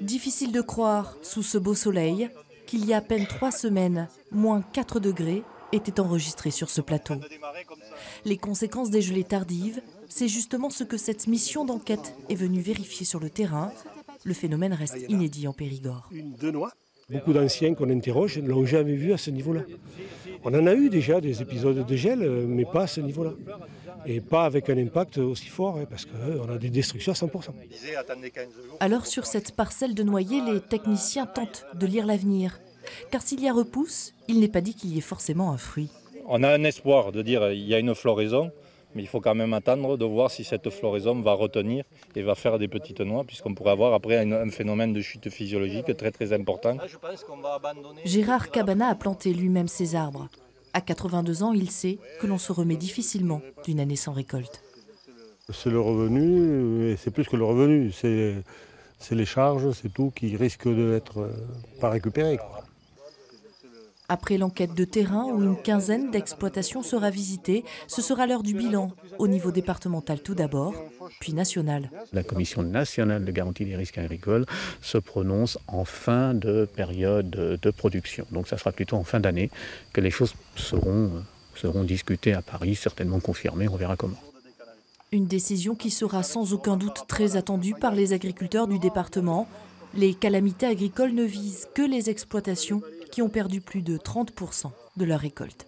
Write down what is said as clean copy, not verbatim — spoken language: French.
Difficile de croire, sous ce beau soleil, qu'il y a à peine 3 semaines, moins 4 degrés étaient enregistrés sur ce plateau. Les conséquences des gelées tardives, c'est justement ce que cette mission d'enquête est venue vérifier sur le terrain. Le phénomène reste inédit en Périgord. Beaucoup d'anciens qu'on interroge ne l'ont jamais vu à ce niveau-là. On en a eu déjà des épisodes de gel, mais pas à ce niveau-là. Et pas avec un impact aussi fort, parce qu'on a des destructions à 100%. Alors sur cette parcelle de noyer, les techniciens tentent de lire l'avenir. Car s'il y a repousse, il n'est pas dit qu'il y ait forcément un fruit. On a un espoir de dire qu'il y a une floraison, mais il faut quand même attendre de voir si cette floraison va retenir et va faire des petites noix, puisqu'on pourrait avoir après un phénomène de chute physiologique très important. Gérard Cabana a planté lui-même ses arbres. À 82 ans, il sait que l'on se remet difficilement d'une année sans récolte. C'est le revenu, et c'est plus que le revenu, c'est les charges, c'est tout qui risque d'être pas récupéré, quoi. Après l'enquête de terrain où une quinzaine d'exploitations sera visitée, ce sera l'heure du bilan, au niveau départemental tout d'abord, puis national. La Commission nationale de garantie des risques agricoles se prononce en fin de période de production. Donc ça sera plutôt en fin d'année que les choses seront discutées à Paris, certainement confirmées, on verra comment. Une décision qui sera sans aucun doute très attendue par les agriculteurs du département. Les calamités agricoles ne visent que les exploitations qui ont perdu plus de 30% de leur récolte.